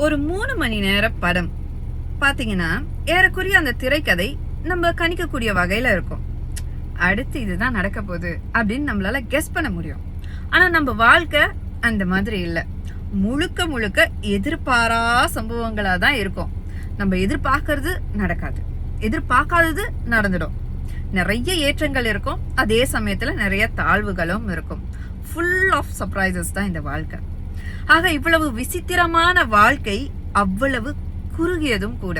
ஒரு 3 மணி நேர படம் பாத்தீங்கன்னா ஏறக்குறைய அந்த திரைக்கதை நம்ம கணிக்கக்கூடிய வகையில இருக்கும். அடுத்து இதுதான் நடக்க போகுது அப்படின்னு நம்மளால கெஸ் பண்ண முடியும். ஆனா நம்ம வாழ்க்கை அந்த மாதிரி இல்லை. முழுக்க முழுக்க எதிர்பாரா சம்பவங்களா தான் இருக்கும். நம்ம எதிர்பார்க்கறது நடக்காது, எதிர்பார்க்காதது நடந்துடும். நிறைய ஏற்றங்கள் இருக்கும், அதே சமயத்துல நிறைய தாழ்வுகளும் இருக்கும். ஃபுல் ஆஃப் சர்ப்ரைசஸ் தான் இந்த வாழ்க்கை. ஆக இவ்வளவு விசித்திரமான வாழ்க்கை அவ்வளவு குறுகியதும் கூட.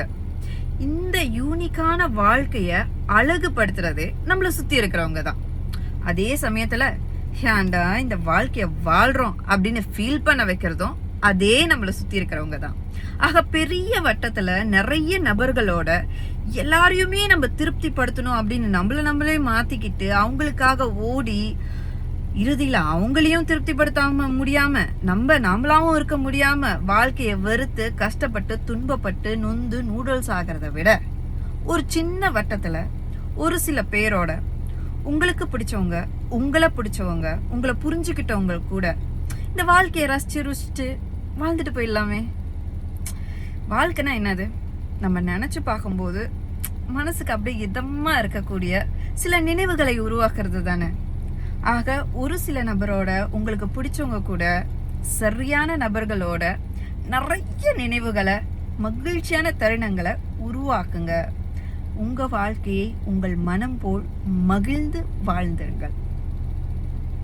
இந்த யூனிக்கான வாழ்க்கைய அழகுபடுத்துறதே நம்மள சுத்தி இருக்கிறவங்க தான். அதே சமயத்துல ஏன்டா இந்த வாழ்க்கைய வாழ்றோம் அப்படின்னு ஃபீல் பண்ண வைக்கிறதும் அதே நம்மள சுத்தி இருக்கிறவங்க தான். ஆக பெரிய வட்டத்துல நிறைய நபர்களோட எல்லாரையுமே நம்ம திருப்தி படுத்தணும் அப்படின்னு நம்மளே மாத்திக்கிட்டு அவங்களுக்காக ஓடி இறுதியில அவங்களையும் திருப்திப்படுத்தாம முடியாம நம்மளாவும் இருக்க முடியாம வாழ்க்கைய வெறுத்து கஷ்டப்பட்டு துன்பப்பட்டு நொந்து நூடுல்ஸ் ஆகிறத விட ஒரு சின்ன வட்டத்துல ஒரு சில பேரோட உங்களுக்கு பிடிச்சவங்க, உங்களை பிடிச்சவங்க, உங்களை புரிஞ்சுக்கிட்டவங்க கூட இந்த வாழ்க்கைய ரசிச்சு ருசிச்சு வாழ்ந்துட்டு போயிடலாமே. வாழ்க்கைனா என்னது? நம்ம நினைச்சு பார்க்கும்போது மனசுக்கு அப்படியே இதமா இருக்கக்கூடிய சில நினைவுகளை உருவாக்குறது தானே. ஆக ஒரு சில நபரோட, உங்களுக்கு பிடிச்சவங்க கூட, சரியான நபர்களோட நிறைய நினைவுகளை, மகிழ்ச்சியான தருணங்களை உருவாக்குங்க. உங்க வாழ்க்கையை உங்கள் மனம் போல் மகிழ்ந்து வாழ்ந்திருங்கள்.